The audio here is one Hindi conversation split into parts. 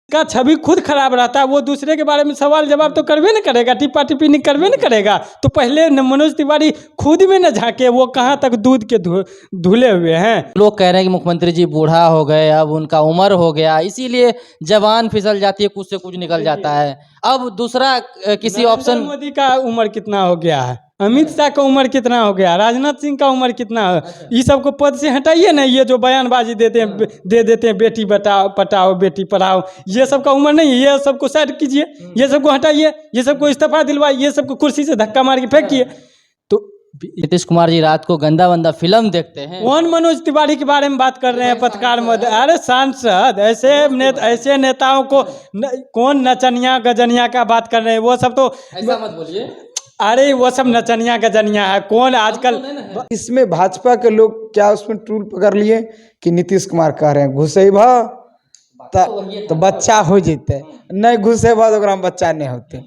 का छवि खुद खराब रहता है, वो दूसरे के बारे में सवाल जवाब तो करबे नहीं करेगा, टिप्पा टिप्पणी करबे नहीं करेगा। तो पहले मनोज तिवारी खुद में न झांके, वो कहाँ तक दूध के धुले हुए हैं। लोग कह रहे हैं कि मुख्यमंत्री जी बूढ़ा हो गए, अब उनका उम्र हो गया, इसीलिए जवान फिसल जाती है, कुछ से कुछ निकल जाता है। अब दूसरा किसी ऑप्शन, मोदी का उम्र कितना हो गया है, अमित शाह का उम्र कितना हो गया, राजनाथ सिंह का उम्र कितना है, ये सबको पद से हटाइए ना। ये जो बयानबाजी देते हैं, दे देते हैं बेटी पटाओ बेटी पढ़ाओ, ये सब का उम्र नहीं है। ये सबको साइड कीजिए, ये सबको हटाइए, ये सबको इस्तीफा दिलवाइए, ये सबको कुर्सी से धक्का मार के फेंकिए। तो नीतीश कुमार जी रात को गंदा वंदा फिल्म देखते हैं। कौन मनोज तिवारी के बारे में बात कर रहे हैं पत्रकार महोदय? अरे सांसद, ऐसे नेताओं को कौन नचनिया गजनिया का बात कर रहे हैं? वो सब तो ऐसा मत बोलिए। अरे वो सब नचनिया गजनिया है। कौन आजकल इसमें भाजपा के लोग क्या उसमें टूल पकड़ लिए कि नीतीश कुमार कह रहे हैं घुसे भा तो बच्चा हो जेते, नहीं घुसे भा तो बच्चा नहीं होते।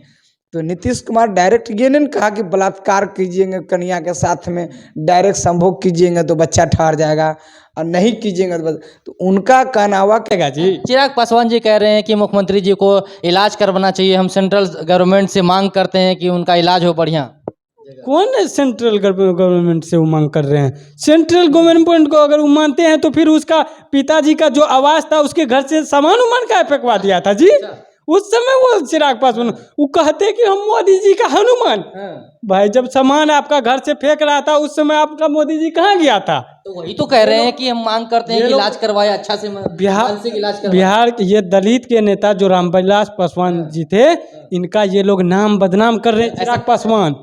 तो नीतीश कुमार डायरेक्ट ये नहीं कहा कि बलात्कार कीजिएंगे कन्या के साथ में, डायरेक्ट संभोग कीजिएंगे तो बच्चा ठहर जाएगा, और नहीं कीजिएंगे तो उनका कहना हुआ क्या जी। चिराग पासवान जी कह रहे हैं कि मुख्यमंत्री जी को इलाज करवाना चाहिए, हम सेंट्रल गवर्नमेंट से मांग करते हैं कि उनका इलाज हो बढ़िया। कौन सेंट्रल गवर्नमेंट से वो मांग कर रहे हैं? सेंट्रल गवर्नमेंट को अगर वो मानते हैं तो फिर उसका पिताजी का जो आवाज था उसके घर से सामान उमान का फेंकवा दिया था जी। उस समय वो चिराग पासवान वो कहते कि हम मोदी जी का हनुमान। भाई जब सामान आपका घर से फेंक रहा था उस समय आपका मोदी जी कहाँ गया था? तो वही तो कह रहे हैं कि हम मांग करते हैं कि इलाज करवाए अच्छा से, बिहार के ये दलित के नेता जो रामविलास पासवान जी थे, इनका ये लोग नाम बदनाम कर रहे हैं। चिराग पासवान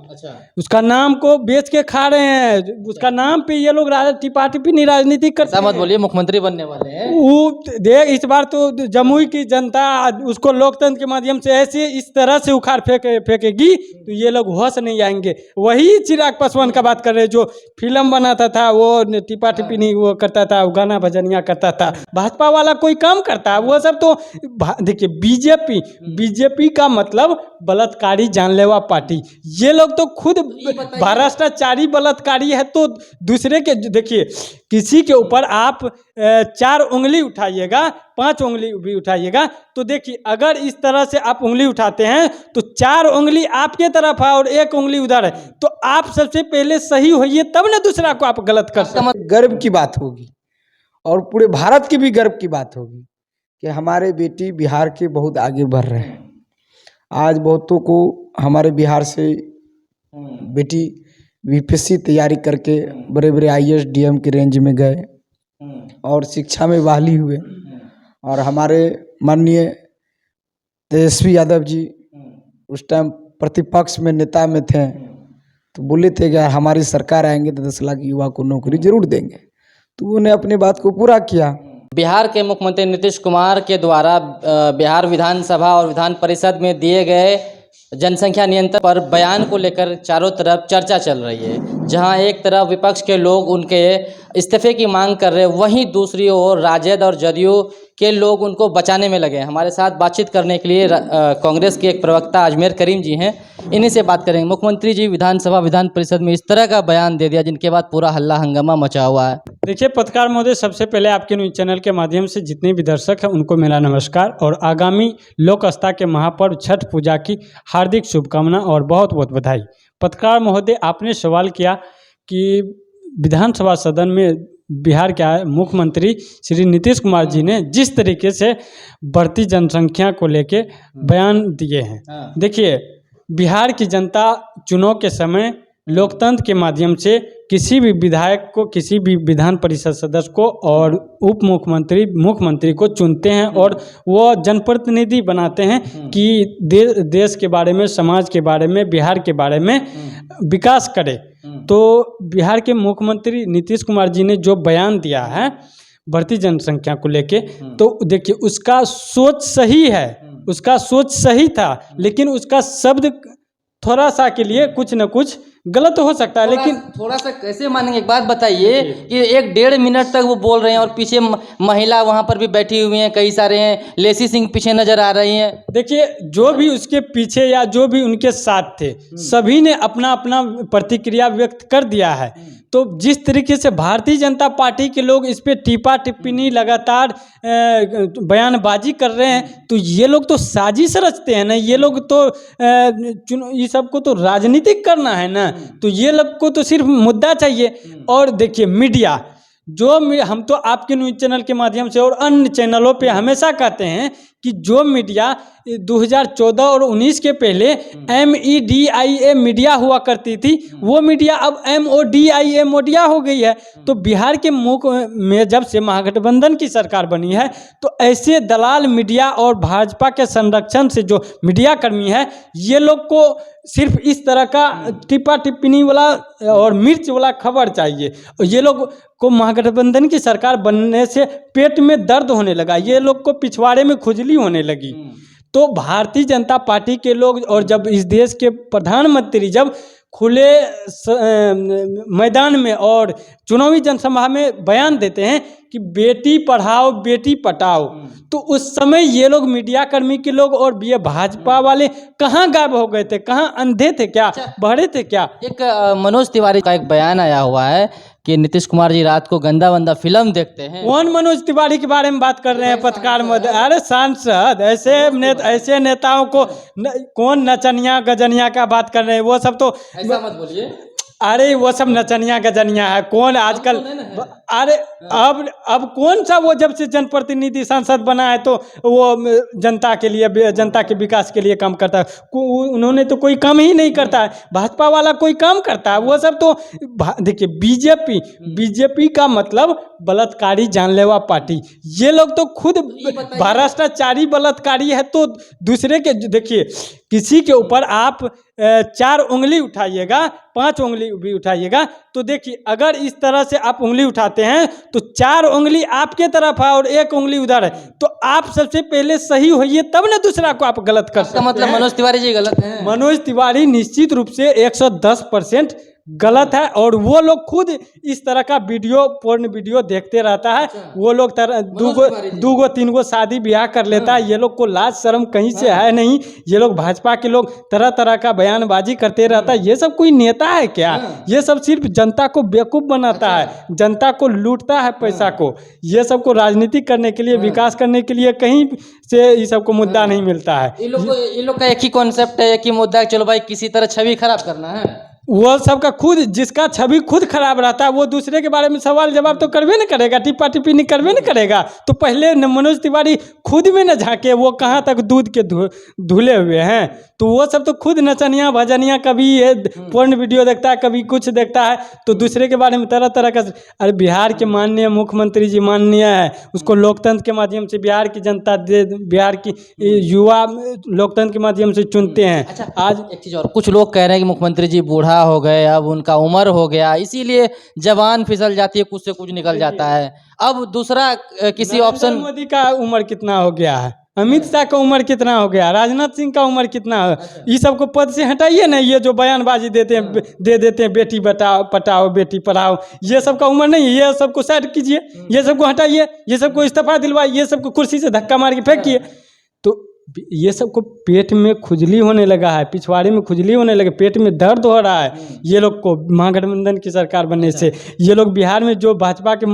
उसका नाम को बेच के खा रहे हैं, उसका नाम पे ये लोग टिपा टिप्पणी राजनीति करते हैं। मत बोलिए, मुख्यमंत्री बनने वाले हैं वो देख इस बार तो जमुई की जनता उसको लोकतंत्र के माध्यम से ऐसे इस तरह से उखाड़ फेंकेगी तो ये लोग होश नहीं आएंगे। वही चिराग पासवान का बात कर रहे हैं जो फिल्म बनाता था, वो टिपा टिप्पणी वो करता था, वो गाना भजनिया करता था। भाजपा वाला कोई काम करता है? वो सब तो देखिए बीजेपी का मतलब बलात्कारी जानलेवा पार्टी। ये लोग तो खुद भ्रष्टाचारी बलात्कारी है। तो दूसरे के देखिए, किसी के ऊपर आप 4 उंगली उठाइएगा, 5 उंगली भी उठाइएगा तो देखिए अगर इस तरह से आप उंगली उठाते हैं तो 4 उंगली आपके तरफ है और 1 उंगली उधर है, तो आप सबसे पहले सही होइए तब ना दूसरा को आप गलत कर सकते। गर्व की बात होगी और पूरे भारत की भी गर्व की बात होगी कि हमारे बेटी बिहार के बहुत आगे बढ़ रहे हैं। आज बहुतों को हमारे बिहार से बेटी यूपीएससी तैयारी करके बड़े बड़े आईएएस डीएम के रेंज में गए और शिक्षा में बहाली हुए। और हमारे माननीय तेजस्वी यादव जी उस टाइम प्रतिपक्ष में नेता में थे तो बोले थे कि हमारी सरकार आएंगे तो 10 लाख युवा को नौकरी जरूर देंगे, तो उन्होंने अपनी बात को पूरा किया। बिहार के मुख्यमंत्री नीतीश कुमार के द्वारा बिहार विधानसभा और विधान परिषद में दिए गए जनसंख्या नियंत्रण पर बयान को लेकर चारों तरफ चर्चा चल रही है। जहां एक तरफ विपक्ष के लोग उनके इस्तीफे की मांग कर रहे हैं, वहीं दूसरी ओर राजद और जदयू के लोग उनको बचाने में लगे हैं। हमारे साथ बातचीत करने के लिए कांग्रेस के एक प्रवक्ता अजमेर करीम जी हैं, इन्हीं से बात करेंगे। मुख्यमंत्री जी विधानसभा विधान परिषद में इस तरह का बयान दे दिया जिनके बाद पूरा हल्ला हंगामा मचा हुआ है। देखिए पत्रकार महोदय, सबसे पहले आपके न्यूज चैनल के माध्यम से जितने भी दर्शक हैं उनको मेरा नमस्कार और आगामी लोक आस्था के महापर्व छठ पूजा की हार्दिक शुभकामना और बहुत बहुत बधाई। पत्रकार महोदय, आपने सवाल किया कि विधानसभा सदन में बिहार के मुख्यमंत्री श्री नीतीश कुमार जी ने जिस तरीके से बढ़ती जनसंख्या को लेके बयान दिए हैं। देखिए बिहार की जनता चुनाव के समय लोकतंत्र के माध्यम से किसी भी विधायक को, किसी भी विधान परिषद सदस्य को और उप मुख्यमंत्री मुख्यमंत्री को चुनते हैं और वो जनप्रतिनिधि बनाते हैं कि देश के बारे में, समाज के बारे में, बिहार के बारे में विकास करे। तो बिहार के मुख्यमंत्री नीतीश कुमार जी ने जो बयान दिया है बढ़ती जनसंख्या को लेके, तो देखिए उसका सोच सही है, उसका सोच सही था, लेकिन उसका शब्द थोड़ा सा के लिए कुछ न कुछ गलत हो सकता है। लेकिन थोड़ा सा कैसे मानेंगे? एक बात बताइए कि 1-1.5 मिनट तक वो बोल रहे हैं और पीछे महिला वहाँ पर भी बैठी हुई हैं, कई सारे हैं, लेसी सिंह पीछे नजर आ रही हैं। देखिए जो भी उसके पीछे या जो भी उनके साथ थे सभी ने अपना अपना प्रतिक्रिया व्यक्त कर दिया है। तो जिस तरीके से भारतीय जनता पार्टी के लोग इस पे टीपा टिप्पणी लगातार बयानबाजी कर रहे हैं, तो ये लोग तो साजिश रचते हैं ना, ये लोग तो ये सबको तो राजनीतिक करना है ना, तो ये लोग को तो सिर्फ मुद्दा चाहिए। और देखिए मीडिया हम तो आपके न्यूज़ चैनल के माध्यम से और अन्य चैनलों पे हमेशा कहते हैं कि जो मीडिया 2014 और 19 के पहले MEDIA मीडिया हुआ करती थी, वो मीडिया अब MODIA मोडिया हो गई है। तो बिहार के मुख में जब से महागठबंधन की सरकार बनी है, तो ऐसे दलाल मीडिया और भाजपा के संरक्षण से जो मीडिया कर्मी है, ये लोग को सिर्फ इस तरह का टिप्पा टिप्पणी वाला और मिर्च वाला खबर चाहिए। और ये लोग को महागठबंधन की सरकार बनने से पेट में दर्द होने लगा, ये लोग को पिछवाड़े में खुजली होने लगी। तो भारतीय जनता पार्टी के लोग और जब इस देश के प्रधानमंत्री जब खुले मैदान में और चुनावी जनसभा में बयान देते हैं कि बेटी पढ़ाओ बेटी पटाओ, तो उस समय ये लोग मीडिया कर्मी के लोग और ये भाजपा वाले कहाँ गायब हो गए थे, कहाँ अंधे थे क्या, बहरे थे क्या? एक मनोज तिवारी का एक बयान आया हुआ है कि नीतीश कुमार जी रात को गंदा वंदा फिल्म देखते हैं। कौन मनोज तिवारी के बारे में बात कर रहे हैं? पत्रकार महोदय, अरे सांसद, ऐसे नेताओं को कौन नचनिया गजनिया का बात कर रहे हैं? वो सब तो ऐसा मत बोलिए। अरे वो सब नचनिया गजनिया है। कौन आजकल, अरे अब कौन सा, वो जब से जनप्रतिनिधि सांसद बना है तो वो जनता के लिए, जनता के विकास के लिए काम करता है। उन्होंने तो कोई काम ही नहीं करता है। भाजपा वाला कोई काम करता है? वो सब तो देखिए बीजेपी का मतलब बलात्कारी जानलेवा पार्टी। ये लोग तो खुद भ्रष्टाचारी बलात्कारी है। तो दूसरे के देखिए, किसी के ऊपर आप 4 उंगली उठाइएगा, 5 उंगली भी उठाइएगा, तो देखिए अगर इस तरह से आप उंगली उठाते हैं तो 4 उंगली आपके तरफ है और 1 उंगली उधर है, तो आप सबसे पहले सही होइए तब ना दूसरा को आप गलत कर सकते हैं। मतलब मनोज तिवारी जी गलत हैं? मनोज तिवारी निश्चित रूप से 110% गलत है। और वो लोग खुद इस तरह का पोर्न वीडियो देखते रहता है। वो लोग दूगो 3गो शादी ब्याह कर लेता है। ये लोग को लाज शर्म कहीं से है नहीं। ये लोग भाजपा के लोग तरह तरह का बयानबाजी करते रहता है। ये सब कोई नेता है क्या? ये सब सिर्फ जनता को बेवकूफ़ बनाता है, जनता को लूटता है पैसा को। ये सब को राजनीति करने के लिए, विकास करने के लिए कहीं से ये सब को मुद्दा नहीं मिलता है। ये लोग का एक ही कॉन्सेप्ट है, एक ही मुद्दा है, चलो भाई किसी तरह छवि खराब करना है। वो सबका खुद, जिसका छवि खुद खराब रहता है वो दूसरे के बारे में सवाल जवाब तो करवे न करेगा, टिप्पा टिप्पणी करवे न करेगा। तो पहले मनोज तिवारी खुद में न झांके वो कहाँ तक दूध के धुले हुए हैं। तो वो सब तो खुद नचनिया भजनिया, कभी ये पोर्न वीडियो देखता है, कभी कुछ देखता है, तो दूसरे के बारे में तरह तरह का। अरे बिहार के माननीय मुख्यमंत्री जी माननीय है, उसको लोकतंत्र के माध्यम से बिहार की जनता बिहार की युवा लोकतंत्र के माध्यम से चुनते हैं। अच्छा, आज एक चीज़ और, कुछ लोग कह रहे हैं कि मुख्यमंत्री जी बूढ़ा हो गए, अब उनका उम्र हो गया, इसीलिए जवान फिसल जाती है, कुछ से कुछ निकल जाता है। अब दूसरा किसी ऑप्शन, मोदी का उम्र कितना हो गया है, अमित शाह का उम्र कितना हो गया, राजनाथ सिंह का उम्र कितना है? ये सबको पद से हटाइए ना। ये जो बयानबाजी दे देते हैं बेटी पटाओ बेटी पढ़ाओ, ये सब का उम्र नहीं है। ये सबको साइड कीजिए, ये सबको हटाइए, ये सबको इस्तीफा दिलवाइए, ये सबको कुर्सी से धक्का मार के फेंकिए। तो ये सबको पेट में खुजली होने लगा है, पिछवाड़े में खुजली होने लगे, पेट में दर्द हो रहा है ये लोग को महागठबंधन की सरकार बनने से। ये लोग बिहार में जो भाजपा के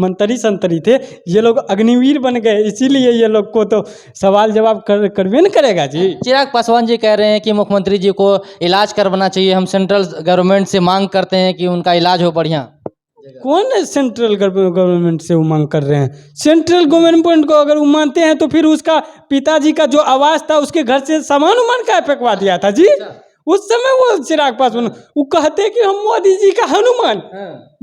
मंत्री संतरी थे, ये लोग अग्निवीर बन गए, इसीलिए ये लोग को तो सवाल जवाब करवे न करेगा जी। चिराग पासवान जी कह रहे हैं कि मुख्यमंत्री जी को इलाज करवाना चाहिए, हम सेंट्रल गवर्नमेंट से मांग करते हैं कि उनका इलाज हो बढ़िया। कौन सेंट्रल गवर्नमेंट से वो मांग कर रहे हैं? सेंट्रल गवर्नमेंट को अगर वो मानते हैं तो फिर उसका पिताजी का जो आवास था उसके घर से सामान उमान का फेंकवा दिया था जी। उस समय वो चिराग पासवान वो कहते कि हम मोदी जी का हनुमान।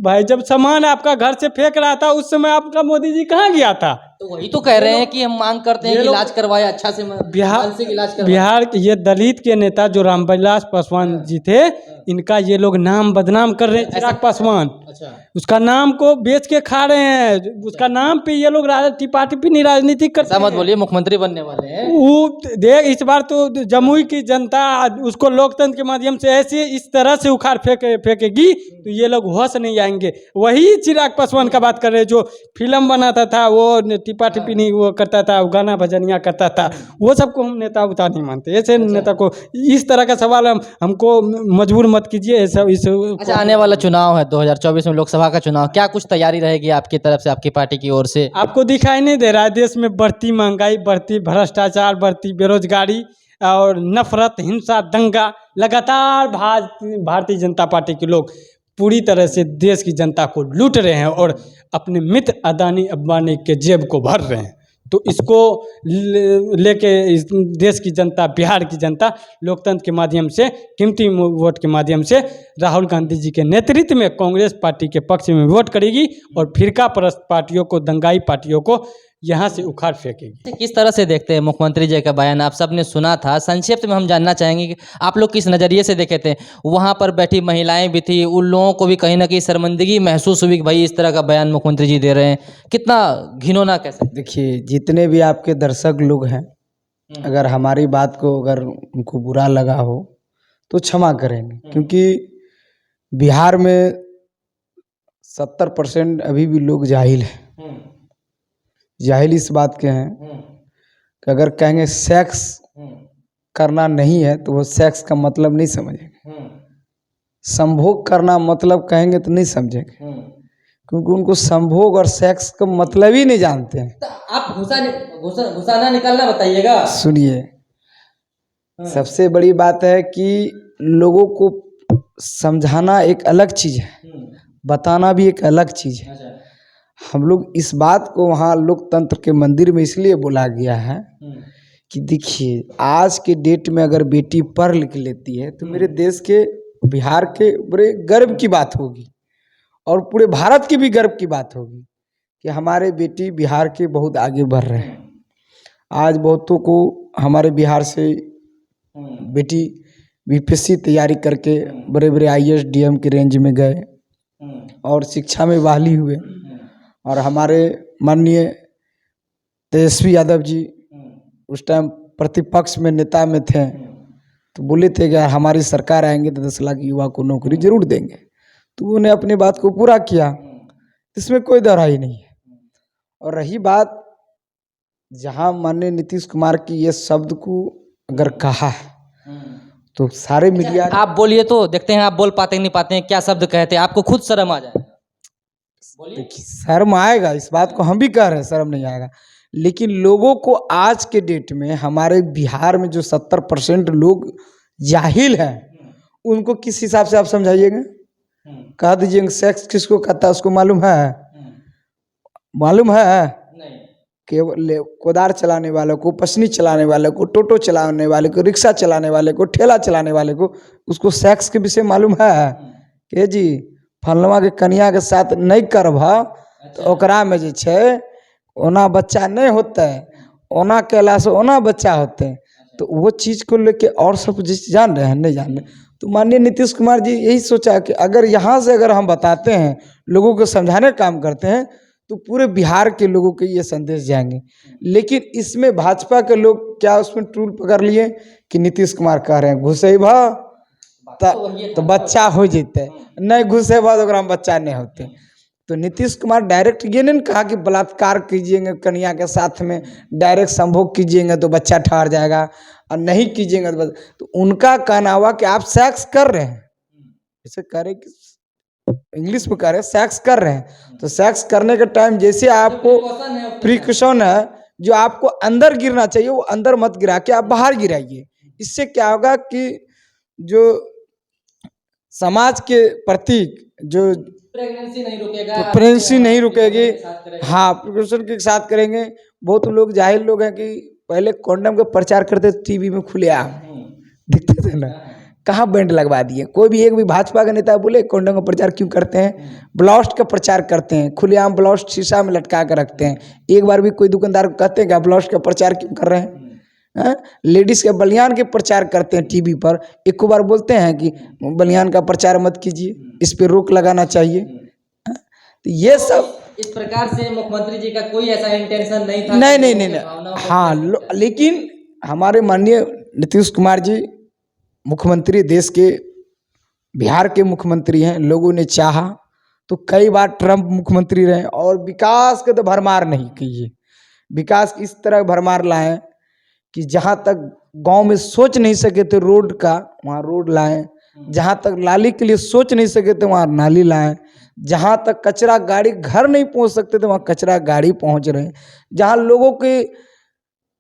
भाई जब सामान आपका घर से फेंक रहा था उस समय आपका मोदी जी कहाँ गया था? तो वही तो कह रहे हैं कि हम मांग करते हैं कि इलाज करवाए अच्छा से, बिहार के ये दलित के नेता जो रामविलास पासवान जी थे, इनका ये लोग नाम बदनाम कर रहे हैं। चिराग पासवान उसका नाम को बेच के खा रहे हैं, उसका नाम पे ये लोग टिप्पा टिप्पणी राजनीति करते हैं। मत बोलिए, मुख्यमंत्री बनने वाले हैं वो। देख इस बार तो जमुई की जनता उसको लोकतंत्र के माध्यम से ऐसे इस तरह से उखाड़ फेंकेगी तो ये लोग होश नहीं आएंगे। वही चिराग पासवान का बात कर रहे हैं जो फिल्म बनाता था, वो टिपा टिपी नहीं वो करता था, वो गाना भजनिया करता था, वो सबको हम नेता उता नहीं मानते। ऐसे नेता को इस तरह का सवाल हमको मजबूर मत कीजिए। ऐसा इस अच्छा, आने वाला चुनाव है 2024 में, लोकसभा का चुनाव, क्या कुछ तैयारी रहेगी आपकी तरफ से, आपकी पार्टी की ओर से? आपको दिखाई नहीं दे रहा है देश में बढ़ती महंगाई, बढ़ती भ्रष्टाचार, बढ़ती बेरोजगारी और नफरत, हिंसा, दंगा, लगातार भारतीय जनता पार्टी के लोग पूरी तरह से देश की जनता को लूट रहे हैं और अपने मित्र अदानी अंबानी के जेब को भर रहे हैं। तो इसको लेके इस देश की जनता, बिहार की जनता लोकतंत्र के माध्यम से, कीमती वोट के माध्यम से राहुल गांधी जी के नेतृत्व में कांग्रेस पार्टी के पक्ष में वोट करेगी और फिरका परस्त पार्टियों को, दंगाई पार्टियों को यहाँ से उखाड़ फेंकेगी। किस तरह से देखते हैं मुख्यमंत्री जी का बयान? आप सबने सुना था, संक्षिप्त में हम जानना चाहेंगे कि आप लोग किस नज़रिए से देखे थे? वहाँ पर बैठी महिलाएं भी थी, उन लोगों को भी कहीं ना कहीं शर्मिंदगी महसूस हुई कि भाई इस तरह का बयान मुख्यमंत्री जी दे रहे हैं, कितना घिनौना कह सकते हैं? देखिए, जितने भी आपके दर्शक लोग हैं, अगर हमारी बात को अगर उनको बुरा लगा हो तो क्षमा करेंगे, क्योंकि बिहार में 70% अभी भी लोग जाहिल हैं। जाहिल इस बात के हैं कि अगर कहेंगे सेक्स करना नहीं है तो वो सेक्स का मतलब नहीं समझेंगे, संभोग करना मतलब कहेंगे तो नहीं समझेंगे, क्योंकि उनको संभोग और सेक्स का मतलब ही नहीं जानते हैं। तो आप घुसाना निकालना बताइएगा। सुनिए, सबसे बड़ी बात है कि लोगों को समझाना एक अलग चीज़ है, बताना भी एक अलग चीज़ है। हम लोग इस बात को वहाँ लोकतंत्र के मंदिर में इसलिए बोला गया है कि देखिए, आज के डेट में अगर बेटी पढ़ लिख लेती है तो मेरे देश के, बिहार के बड़े गर्व की बात होगी और पूरे भारत की भी गर्व की बात होगी कि हमारे बेटी बिहार के बहुत आगे बढ़ रहे हैं। आज बहुतों को हमारे बिहार से बेटी बीपीएससी तैयारी करके बड़े बड़े आईएएस डीएम के रेंज में गए और शिक्षा में बहाली हुए। और हमारे माननीय तेजस्वी यादव जी उस टाइम प्रतिपक्ष में नेता में थे, तो बोले थे कि यार हमारी सरकार आएंगे तो 10 लाख युवा को नौकरी जरूर देंगे, तो उन्होंने अपनी बात को पूरा किया, इसमें कोई दोहराई नहीं है। और रही बात, जहाँ माननीय नीतीश कुमार की ये शब्द को अगर कहा है तो सारे मीडिया, आप बोलिए तो देखते हैं आप बोल पाते नहीं पाते हैं, क्या शब्द कहते हैं, आपको खुद शर्म आ जाए। देखिए, शर्म आएगा, इस बात को हम भी कह रहे हैं, शर्म नहीं आएगा, लेकिन लोगों को आज के डेट में हमारे बिहार में जो 70% लोग जाहिल हैं, उनको किस हिसाब से आप समझाइएगा? कह दीजिएगा सेक्स किसको कहता है, उसको मालूम है? मालूम है? केवल कोदार चलाने वाले को, पसनी चलाने वाले को, टोटो चलाने वाले को, रिक्शा चलाने वाले को, ठेला चलाने वाले को, उसको सेक्स के विषय मालूम है कि जी फलनवा के कनिया के साथ नहीं करबा तो ओकरा में जे छै ओना बच्चा नहीं होता है, ओना कैला से ओना बच्चा होते हैं। तो वो चीज़ को लेके और सब कुछ जान रहे हैं, नहीं जान रहे। तो माननीय नीतीश कुमार जी यही सोचा कि अगर यहाँ से अगर हम बताते हैं, लोगों को समझाने का काम करते हैं, तो पूरे बिहार के लोगों के ये संदेश जाएंगे। लेकिन इसमें भाजपा के लोग क्या उसमें टूल पकड़ लिए कि नीतीश कुमार कह रहे हैं घुसेबा तो बच्चा हो जेते, नहीं घुसेबा तो ओकरा में बच्चा नहीं होते। तो नीतीश कुमार डायरेक्ट ये नहीं कहा कि बलात्कार कीजिएगा कन्या के साथ में, डायरेक्ट संभोग कीजिएगा तो बच्चा ठहर जाएगा, और नहीं कीजिएगा तो उनका कहना हुआ कि आप सेक्स कर रहे हैं, जैसे करे कि इंग्लिश में कह रहे हैं सेक्स कर रहे हैं, तो सेक्स करने के टाइम जैसे आपको प्रिकॉशन है, जो आपको अंदर गिरना चाहिए वो अंदर मत गिरा के आप बाहर गिराइए। इससे क्या होगा कि जो समाज के प्रति जो प्रेगनेंसी नहीं रुकेगा, तो प्रेगनेंसी नहीं रुकेगी। हाँ, प्रिकॉशन के साथ करेंगे। बहुत लोग जाहिल लोग हैं कि पहले कॉन्डम का प्रचार करते थे टीवी में खुलेआम दिखते थे ना, कहाँ बैंड लगवा दिए। कोई भी एक भी भाजपा का नेता बोले कॉन्डम का प्रचार क्यों करते हैं, ब्लास्ट का प्रचार करते हैं, खुलेआम ब्लास्ट शीशा में लटका कर रखते हैं। एक बार भी कोई दुकानदार को कहते हैं कि आप ब्लास्ट का प्रचार क्यों कर रहे हैं? लेडीज़ के बलियान के प्रचार करते हैं टीवी पर, एक बार बोलते हैं कि बलियान का प्रचार मत कीजिए, इस पे रोक लगाना चाहिए। तो ये सब इस प्रकार से मुख्यमंत्री जी का कोई ऐसा इंटेंशन नहीं था। नहीं। हाँ, लेकिन हमारे माननीय नीतीश कुमार जी मुख्यमंत्री, देश के बिहार के मुख्यमंत्री हैं। लोगों ने चाहा तो कई बार ट्रंप मुख्यमंत्री रहे और विकास के तो भरमार नहीं कीजिए। विकास की इस तरह भरमार लाएं कि जहाँ तक गांव में सोच नहीं सके थे रोड का, वहाँ रोड लाएं। जहाँ तक नाली के लिए सोच नहीं सके थे, वहाँ नाली लाएं। जहाँ तक कचरा गाड़ी घर नहीं पहुँच सकते थे, वहाँ कचरा गाड़ी पहुँच रहे हैं। जहाँ लोगों के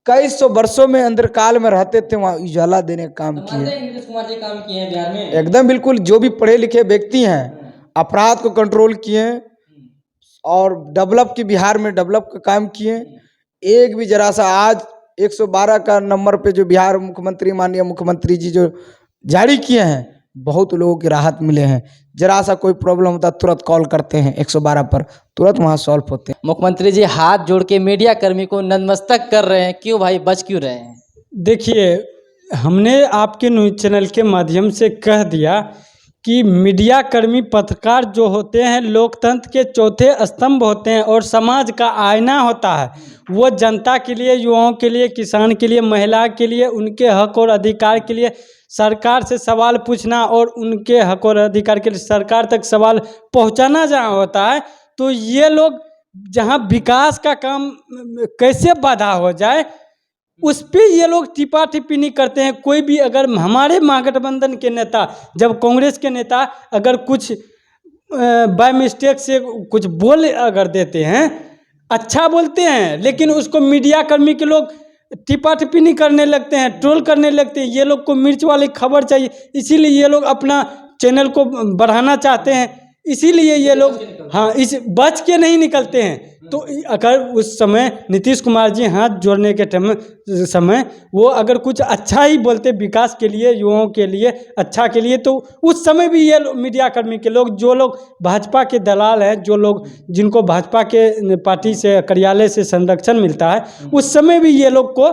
कई सौ वर्षों में अंधकाल में रहते थे, वहाँ उजाला देने का काम किए। नीतीश कुमार जी काम किए हैं बिहार में। एकदम बिल्कुल, जो भी पढ़े लिखे व्यक्ति हैं अपराध को कंट्रोल किए और डेवलप की बिहार में डेवलप का काम किए। एक भी जरा सा आज 112 का नंबर पे जो बिहार मुख्यमंत्री माननीय मुख्यमंत्री जी जो जारी किए हैं, बहुत लोगों की राहत मिले हैं। जरा सा कोई प्रॉब्लम होता तुरंत कॉल करते हैं 112 पर, तुरंत वहाँ सॉल्व होते हैं। मुख्यमंत्री जी हाथ जोड़ के मीडिया कर्मी को नतमस्तक कर रहे हैं, क्यों भाई, बच क्यों रहे हैं? देखिए, हमने आपके न्यूज़ चैनल के माध्यम से कह दिया कि मीडिया कर्मी पत्रकार जो होते हैं लोकतंत्र के चौथे स्तंभ होते हैं और समाज का आईना होता है। वो जनता के लिए, युवाओं के लिए, किसान के लिए, महिला के लिए, उनके हक और अधिकार के लिए सरकार से सवाल पूछना और उनके हक और अधिकार के लिए सरकार तक सवाल पहुंचाना जहाँ होता है, तो ये लोग जहाँ विकास का काम कैसे बाधा हो जाए उस पे ये लोग टिपा टिप्पणी करते हैं। कोई भी अगर हमारे महागठबंधन के नेता, जब कांग्रेस के नेता अगर कुछ बाय मिस्टेक से कुछ बोल अगर देते हैं, अच्छा बोलते हैं, लेकिन उसको मीडिया कर्मी के लोग टिपा टिप्पणी करने लगते हैं, ट्रोल करने लगते हैं। ये लोग को मिर्च वाली खबर चाहिए, इसीलिए ये लोग अपना चैनल को बढ़ाना चाहते हैं, इसीलिए ये लोग इस बच के नहीं निकलते हैं। तो अगर उस समय नीतीश कुमार जी हाथ जोड़ने के समय वो अगर कुछ अच्छा ही बोलते विकास के लिए, युवाओं के लिए, अच्छा के लिए, तो उस समय भी ये मीडिया कर्मी के लोग, जो लोग भाजपा के दलाल हैं, जो लोग जिनको भाजपा के पार्टी से, कार्यालय से संरक्षण मिलता है, उस समय भी ये लोग को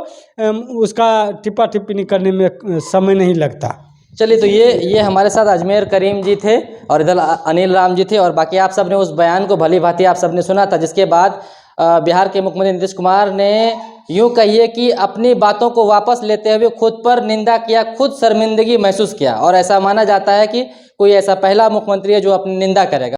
उसका टिप्पा टिप्पणी करने में समय नहीं लगता। चलिए, तो ये हमारे साथ अजमेर करीम जी थे और इधर अनिल राम जी थे, और बाकी आप सब ने उस बयान को भली भांति आप सब ने सुना था, जिसके बाद बिहार के मुख्यमंत्री नीतीश कुमार ने यूँ कहिए कि अपनी बातों को वापस लेते हुए खुद पर निंदा किया, खुद शर्मिंदगी महसूस किया, और ऐसा माना जाता है कि कोई ऐसा पहला मुख्यमंत्री है जो अपनी निंदा करेगा।